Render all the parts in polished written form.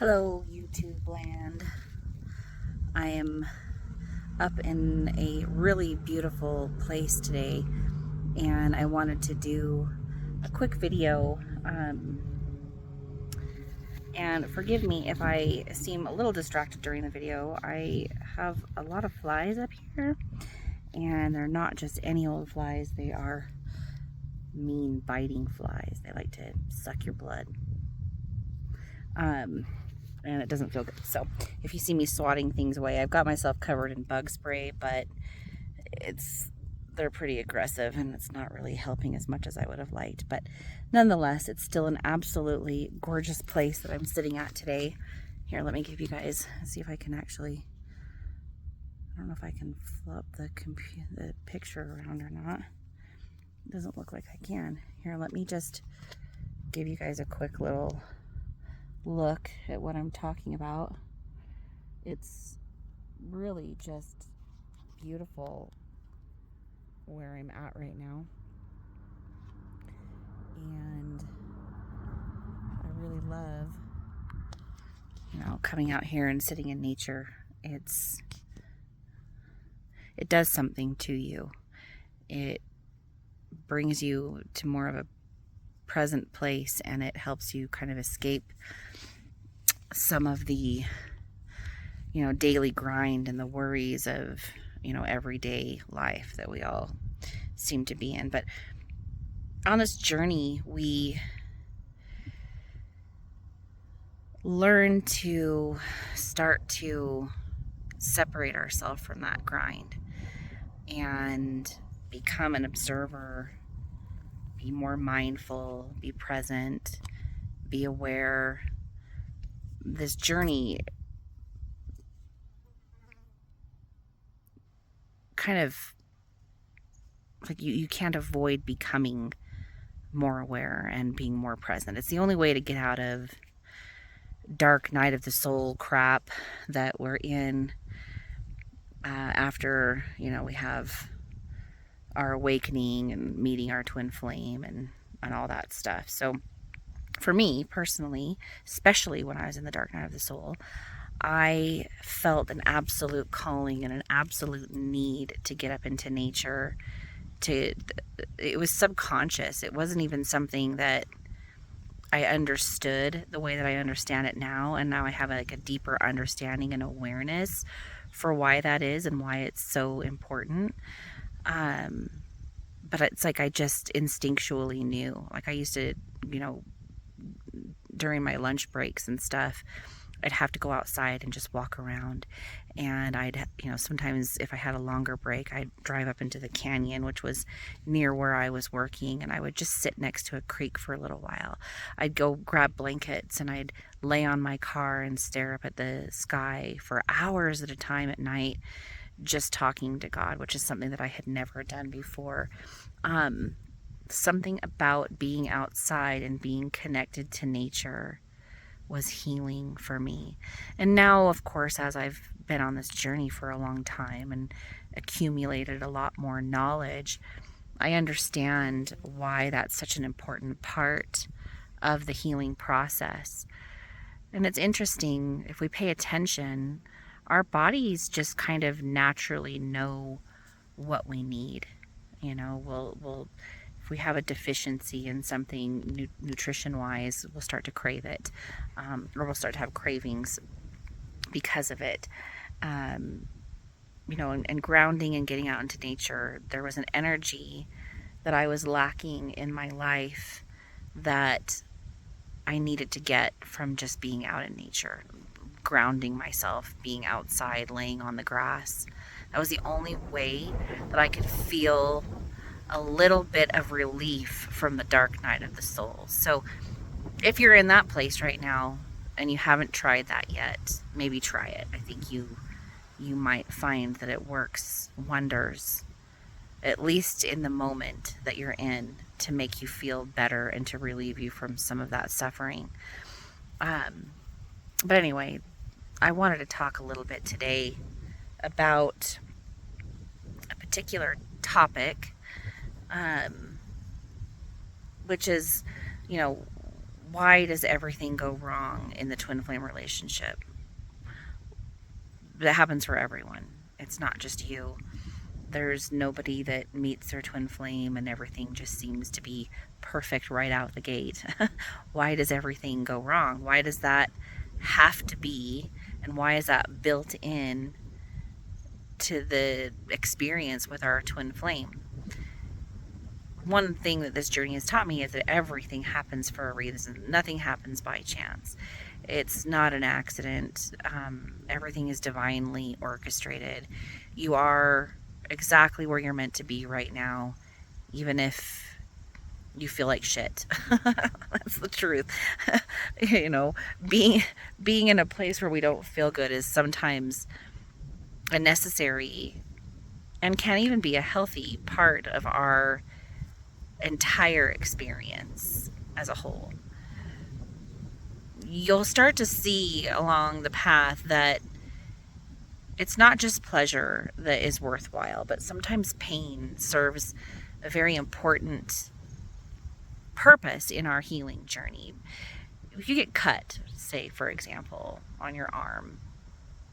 Hello, YouTube land. I am up in a really beautiful place today, and I wanted to do a quick video. And forgive me if I seem a little distracted during the video. I have a lot of flies up here, and they're not just any old flies, they are mean, biting flies. They like to suck your blood. And it doesn't feel good. So if you see me swatting things away, I've got myself covered in bug spray, but they're pretty aggressive and it's not really helping as much as I would have liked. But nonetheless, it's still an absolutely gorgeous place that I'm sitting at today. Here, let me give you guys, see if I can actually, I don't know if I can flip the picture around or not. It doesn't look like I can. Here, let me just give you guys a quick little look at what I'm talking about. It's really just beautiful where I'm at right now, and I really love, coming out here and sitting in nature. It does something to you. It brings you to more of a present place, and it helps you kind of escape some of the daily grind and the worries of everyday life that we all seem to be in. But on this journey, we learn to start to separate ourselves from that grind and become an observer, be more mindful, be present, be aware. This journey kind of like you can't avoid becoming more aware and being more present. It's the only way to get out of dark night of the soul crap that we're in after we have our awakening and meeting our twin flame and all that stuff. So for me personally, especially when I was in the dark night of the soul, I felt an absolute calling and an absolute need to get up into nature. It was subconscious. It wasn't even something that I understood the way that I understand it now. And now I have a deeper understanding and awareness for why that is and why it's so important. But it's like I just instinctually knew. Like I used to, during my lunch breaks and stuff, I'd have to go outside and just walk around. And I'd, sometimes if I had a longer break, I'd drive up into the canyon, which was near where I was working, and I would just sit next to a creek for a little while. I'd go grab blankets and I'd lay on my car and stare up at the sky for hours at a time at night, just talking to God, which is something that I had never done before. Something about being outside and being connected to nature was healing for me. And now, of course, as I've been on this journey for a long time and accumulated a lot more knowledge, I understand why that's such an important part of the healing process. And it's interesting, if we pay attention, our bodies just kind of naturally know what we need. We'll if we have a deficiency in something nutrition-wise, we'll start to crave it, or we'll start to have cravings because of it. And grounding and getting out into nature, there was an energy that I was lacking in my life that I needed to get from just being out in nature, grounding myself, being outside, laying on the grass. That was the only way that I could feel a little bit of relief from the dark night of the soul. So if you're in that place right now and you haven't tried that yet, maybe try it. I think you might find that it works wonders, at least in the moment that you're in, to make you feel better and to relieve you from some of that suffering. But anyway, I wanted to talk a little bit today about a particular topic, which is, why does everything go wrong in the twin flame relationship? That happens for everyone. It's not just you. There's nobody that meets their twin flame and everything just seems to be perfect right out the gate. Why does everything go wrong? Why does that have to be? And why is that built in to the experience with our twin flame? One thing that this journey has taught me is that everything happens for a reason. Nothing happens by chance. It's not an accident. Everything is divinely orchestrated. You are exactly where you're meant to be right now, even if you feel like shit. That's the truth. You know, being in a place where we don't feel good is sometimes a necessary and can even be a healthy part of our entire experience as a whole. You'll start to see along the path that it's not just pleasure that is worthwhile, but sometimes pain serves a very important purpose in our healing journey. If you get cut, say for example, on your arm,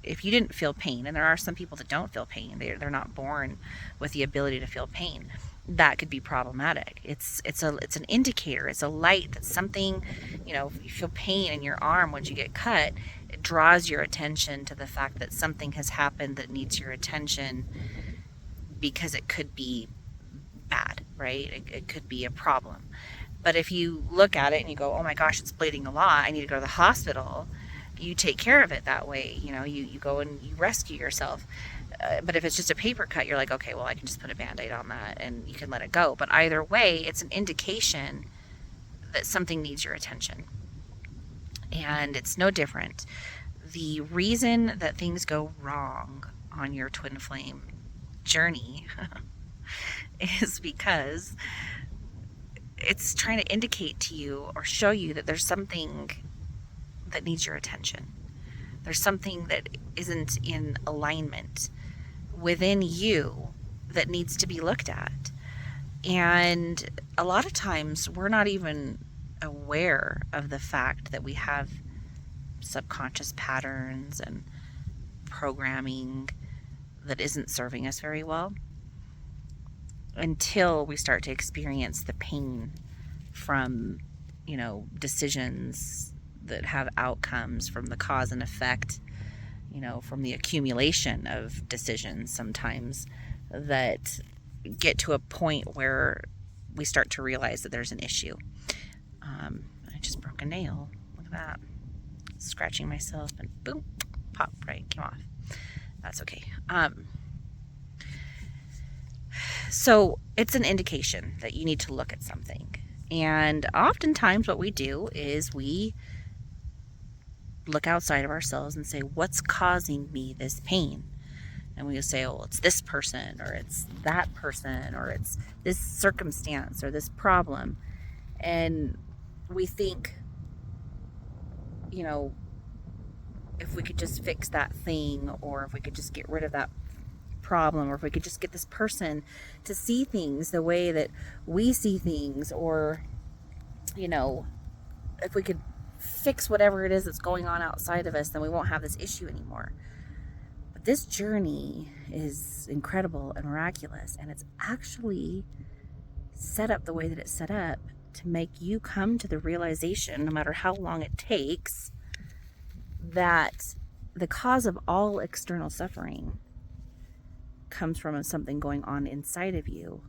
if you didn't feel pain, and there are some people that don't feel pain, they're not born with the ability to feel pain, that could be problematic. It's an indicator. It's a light that something, you know, if you feel pain in your arm once you get cut, it draws your attention to the fact that something has happened that needs your attention, because it could be bad, right? It could be a problem. But if you look at it and you go, oh my gosh, it's bleeding a lot, I need to go to the hospital, you take care of it that way. You know, you go and you rescue yourself. But if it's just a paper cut, you're like, okay, well, I can just put a Band-Aid on that and you can let it go. But either way, it's an indication that something needs your attention. And it's no different. The reason that things go wrong on your twin flame journey is because it's trying to indicate to you or show you that there's something that needs your attention. There's something that isn't in alignment within you that needs to be looked at. And a lot of times we're not even aware of the fact that we have subconscious patterns and programming that isn't serving us very well, until we start to experience the pain from, you know, decisions that have outcomes from the cause and effect, you know, from the accumulation of decisions sometimes that get to a point where we start to realize that there's an issue. I just broke a nail. Look at that. Scratching myself and boom, pop, right, came off. That's okay. So it's an indication that you need to look at something. And oftentimes what we do is we look outside of ourselves and say, what's causing me this pain? And we say, oh, it's this person, or it's that person, or it's this circumstance, or this problem. And we think, you know, if we could just fix that thing, or if we could just get rid of that problem, or if we could just get this person to see things the way that we see things, or, you know, if we could fix whatever it is that's going on outside of us, then we won't have this issue anymore. But this journey is incredible and miraculous, and it's actually set up the way that it's set up to make you come to the realization, no matter how long it takes, that the cause of all external suffering comes from something going on inside of you,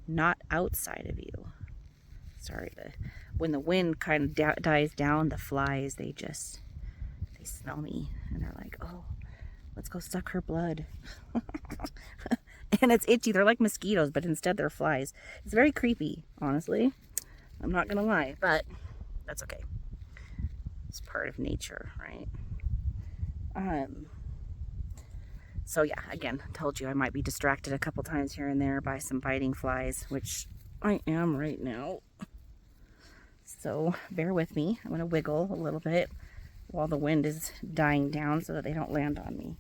not outside of you. Sorry, when the wind kind of dies down, the flies, they smell me and they're like, oh, let's go suck her blood. And it's itchy. They're like mosquitoes, but instead they're flies. It's very creepy, honestly. I'm not gonna lie, but that's okay. It's part of nature, right? So yeah, again, I told you I might be distracted a couple times here and there by some biting flies, which I am right now. So bear with me. I'm going to wiggle a little bit while the wind is dying down so that they don't land on me.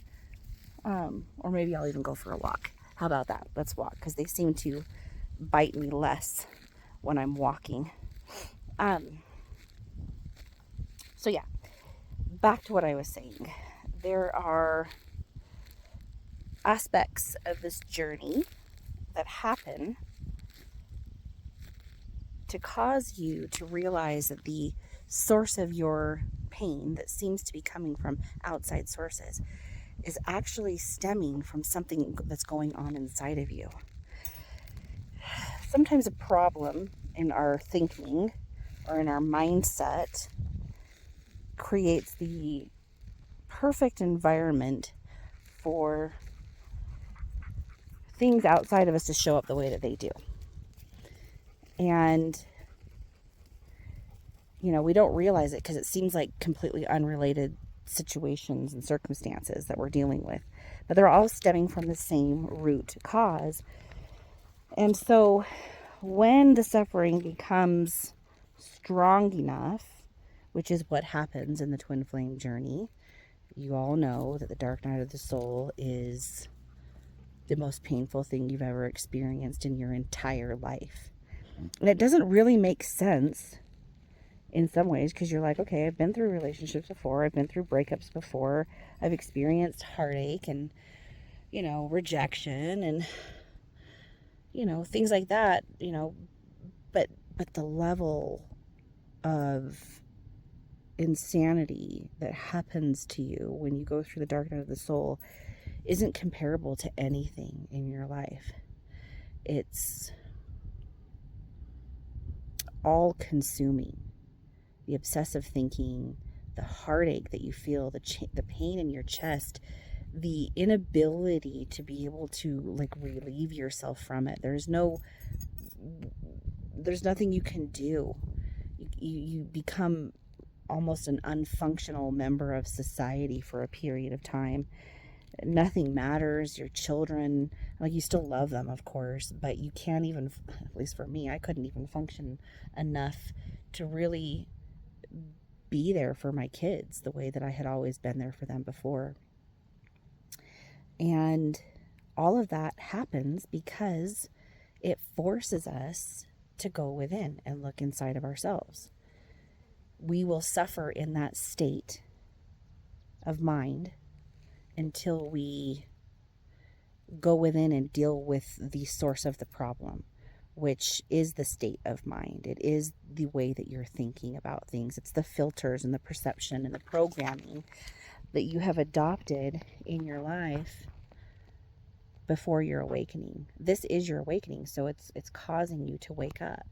Or maybe I'll even go for a walk. How about that? Let's walk, because they seem to bite me less when I'm walking. So yeah, back to what I was saying. There are aspects of this journey that happen to cause you to realize that the source of your pain that seems to be coming from outside sources is actually stemming from something that's going on inside of you. Sometimes a problem in our thinking or in our mindset creates the perfect environment for things outside of us to show up the way that they do. And, we don't realize it because it seems like completely unrelated situations and circumstances that we're dealing with. But they're all stemming from the same root cause. And so when the suffering becomes strong enough, which is what happens in the twin flame journey, you all know that the dark night of the soul is the most painful thing you've ever experienced in your entire life. And it doesn't really make sense in some ways because you're like, okay, I've been through relationships before. I've been through breakups before. I've experienced heartache and, rejection and, things like that, but the level of insanity that happens to you when you go through the dark night of the soul isn't comparable to anything in your life. It's all consuming. The obsessive thinking, the heartache that you feel, the pain in your chest, the inability to be able to relieve yourself from it. There's nothing you can do. You become almost an unfunctional member of society for a period of time. Nothing matters. Your children, you still love them, of course, but you can't even, at least for me, I couldn't even function enough to really be there for my kids the way that I had always been there for them before. And all of that happens because it forces us to go within and look inside of ourselves. We will suffer in that state of mind until we go within and deal with the source of the problem, which is the state of mind. It is the way that you're thinking about things. It's the filters and the perception and the programming that you have adopted in your life before your awakening. This is your awakening, so it's causing you to wake up.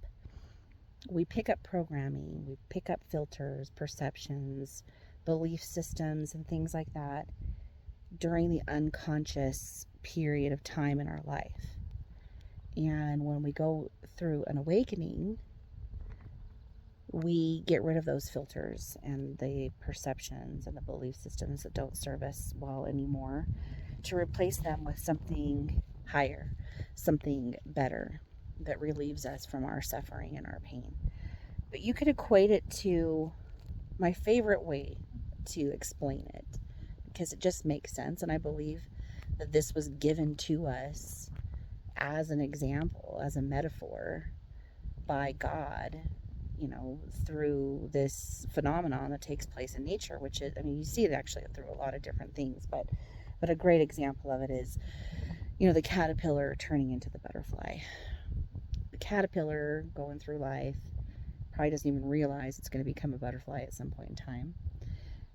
We pick up programming, we pick up filters, perceptions, belief systems, and things like that during the unconscious period of time in our life. And when we go through an awakening, we get rid of those filters and the perceptions and the belief systems that don't serve us well anymore, to replace them with something higher, something better that relieves us from our suffering and our pain. But you could equate it to my favorite way to explain it, because it just makes sense, and I believe that this was given to us as an example, as a metaphor by God, through this phenomenon that takes place in nature, which is, you see it actually through a lot of different things, but a great example of it is, the caterpillar turning into the butterfly. The caterpillar going through life probably doesn't even realize it's going to become a butterfly at some point in time.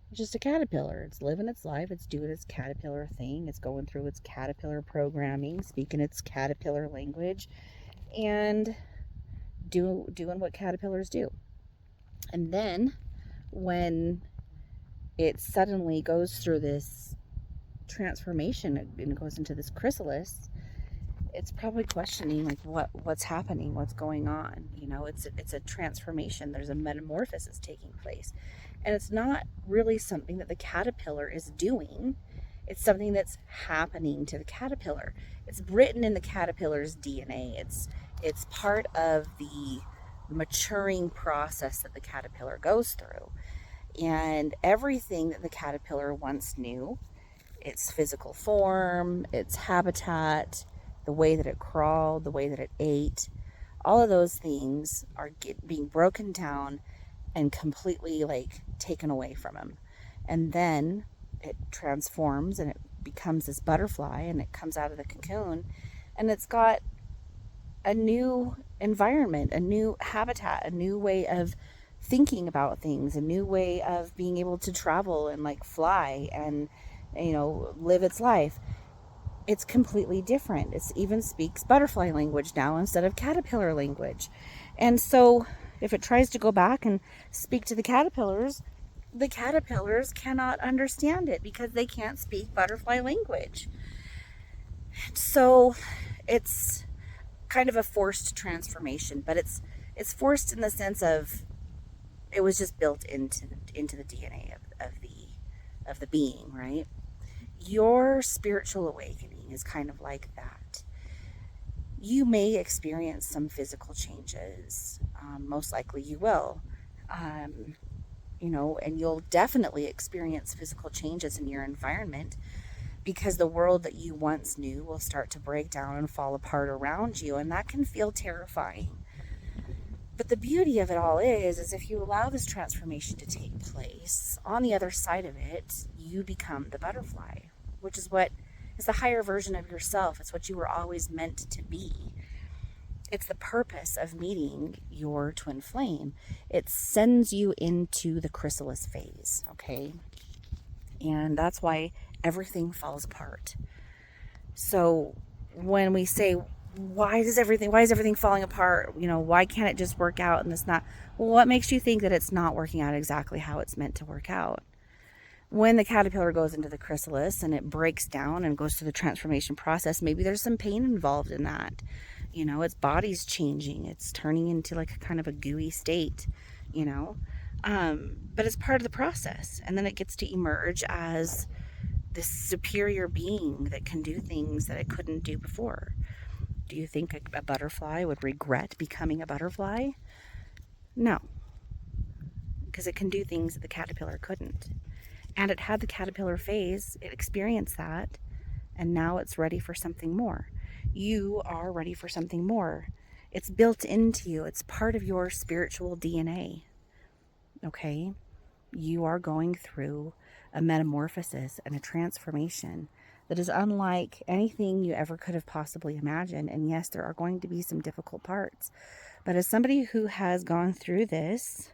It's just a caterpillar. It's living its life. It's doing its caterpillar thing. It's going through its caterpillar programming, speaking its caterpillar language, and doing what caterpillars do. And then when it suddenly goes through this transformation and it goes into this chrysalis, it's probably questioning what's happening, what's going on. It's a transformation. There's a metamorphosis taking place, and it's not really something that the caterpillar is doing. It's something that's happening to the caterpillar. It's written in the caterpillar's DNA. It's part of the maturing process that the caterpillar goes through, and everything that the caterpillar once knew, its physical form, its habitat, the way that it crawled, the way that it ate, all of those things are being broken down and completely taken away from him. And then it transforms and it becomes this butterfly, and it comes out of the cocoon, and it's got a new environment, a new habitat, a new way of thinking about things, a new way of being able to travel and like fly and, you know, live its life. It's completely different. It even speaks butterfly language now instead of caterpillar language. And so if it tries to go back and speak to the caterpillars cannot understand it because they can't speak butterfly language. So it's kind of a forced transformation, but it's forced in the sense of it was just built into the DNA of the being, right? Your spiritual awakening is kind of like that. You may experience some physical changes. Most likely you will. You know, and you'll definitely experience physical changes in your environment because the world that you once knew will start to break down and fall apart around you, and that can feel terrifying. But the beauty of it all is if you allow this transformation to take place, on the other side of it, you become the butterfly, which is what is the higher version of yourself. It's what you were always meant to be. It's the purpose of meeting your twin flame. It sends you into the chrysalis phase, okay? And that's why everything falls apart. So when we say, why is everything falling apart? You know, why can't it just work out and it's not? Well, what makes you think that it's not working out exactly how it's meant to work out? When the caterpillar goes into the chrysalis and it breaks down and goes through the transformation process, maybe there's some pain involved in that. You know, its body's changing. It's turning into like a kind of a gooey state, you know. But it's part of the process. And then it gets to emerge as this superior being that can do things that it couldn't do before. Do you think a butterfly would regret becoming a butterfly? No, because it can do things that the caterpillar couldn't. And it had the caterpillar phase, it experienced that, and now it's ready for something more. You are ready for something more. It's built into you. It's part of your spiritual DNA. Okay? You are going through a metamorphosis and a transformation that is unlike anything you ever could have possibly imagined. And yes, there are going to be some difficult parts. But as somebody who has gone through this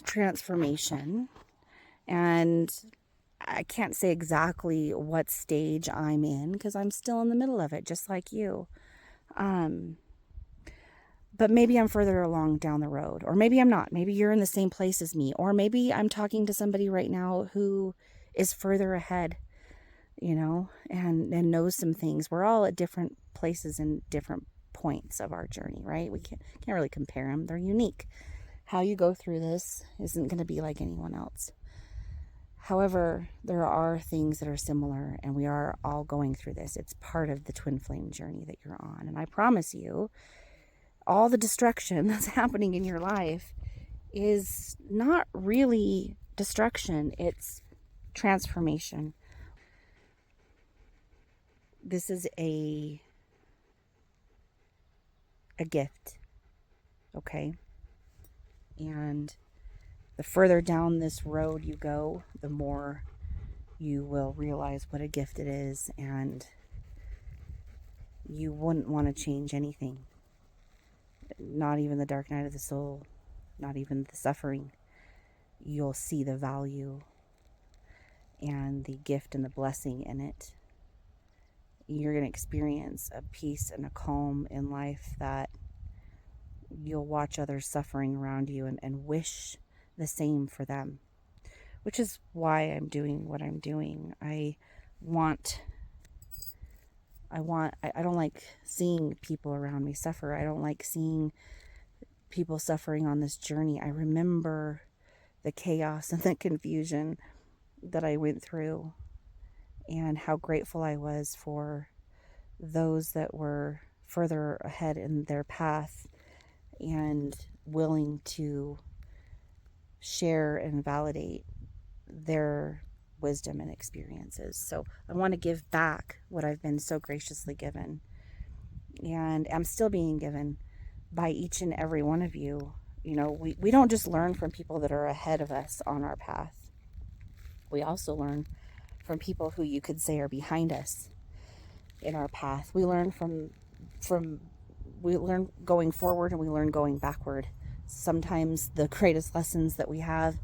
transformation, and I can't say exactly what stage I'm in because I'm still in the middle of it, just like you. But maybe I'm further along down the road, or maybe I'm not. Maybe you're in the same place as me, or maybe I'm talking to somebody right now who is further ahead, you know, and knows some things. We're all at different places and different points of our journey, right? We can't really compare them. They're unique. How you go through this isn't going to be like anyone else. However, there are things that are similar, and we are all going through this. It's part of the twin flame journey that you're on. And I promise you, all the destruction that's happening in your life is not really destruction, it's transformation. This is a gift, okay? And the further down this road you go, the more you will realize what a gift it is, and you wouldn't want to change anything. Not even the dark night of the soul, not even the suffering. You'll see the value and the gift and the blessing in it. You're going to experience a peace and a calm in life that you'll watch others suffering around you and wish the same for them, which is why I'm doing what I'm doing. I don't like seeing people around me suffer. I don't like seeing people suffering on this journey. I remember the chaos and the confusion that I went through, and how grateful I was for those that were further ahead in their path and willing to share and validate their wisdom and experiences. So I want to give back what I've been so graciously given, and I'm still being given by each and every one of you You know, we don't just learn from people that are ahead of us on our path. We also learn from people who you could say are behind us in our path. We learn we learn going forward and we learn going backward. Sometimes the greatest lessons that we have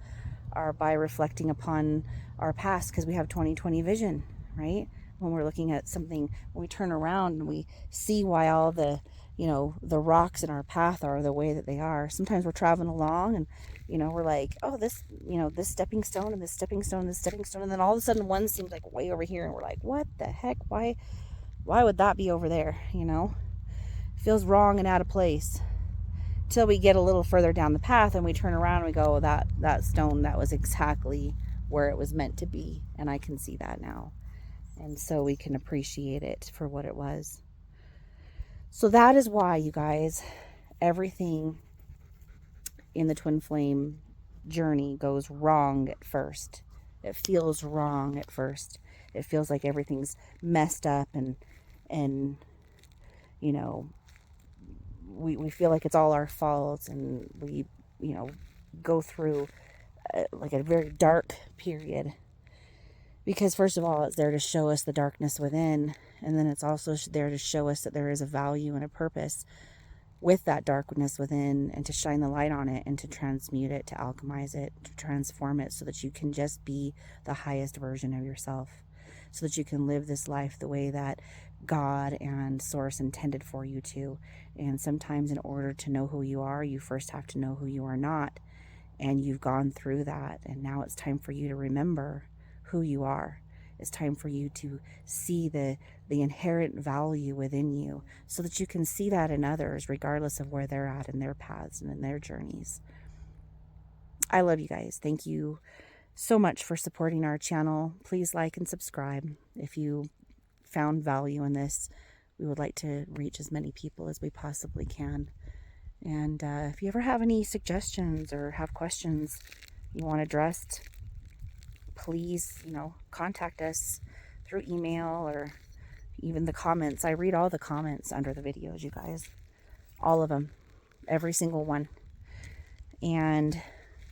are by reflecting upon our past, because we have 20/20 vision, right? When we're looking at something, when we turn around and we see why all the, you know, the rocks in our path are the way that they are. Sometimes we're traveling along and, you know, we're like, oh, this, you know, this stepping stone and this stepping stone and this stepping stone. And then all of a sudden one seems like way over here. And we're like, what the heck? Why would that be over there? You know, it feels wrong and out of place. Till we get a little further down the path and we turn around and we go, that stone, that was exactly where it was meant to be. And I can see that now. And so we can appreciate it for what it was. So that is why, you guys, everything in the twin flame journey goes wrong at first. It feels wrong at first. It feels like everything's messed up and you know, we feel like it's all our fault, and we, you know, go through like a very dark period, because first of all, it's there to show us the darkness within, and then it's also there to show us that there is a value and a purpose with that darkness within, and to shine the light on it and to transmute it, to alchemize it, to transform it, so that you can just be the highest version of yourself, so that you can live this life the way that God and Source intended for you to. And sometimes in order to know who you are, you first have to know who you are not. And you've gone through that, and now it's time for you to remember who you are. It's time for you to see the inherent value within you, so that you can see that in others, regardless of where they're at in their paths and in their journeys. I love you guys. Thank you so much for supporting our channel. Please like and subscribe if you found value in this. We would like to reach as many people as we possibly can. And if you ever have any suggestions or have questions you want addressed, please, you know, contact us through email or even the comments. I read all the comments under the videos, you guys. All of them. Every single one. And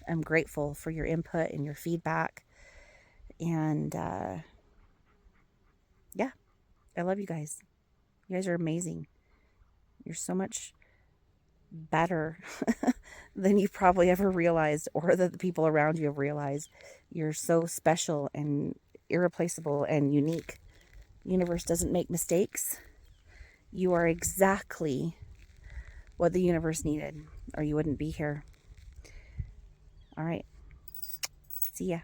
I'm grateful for your input and your feedback. And yeah, I love you guys. You guys are amazing. You're so much better than you probably ever realized, or that the people around you have realized. You're so special and irreplaceable and unique. The universe doesn't make mistakes. You are exactly what the universe needed, or you wouldn't be here. All right. See ya.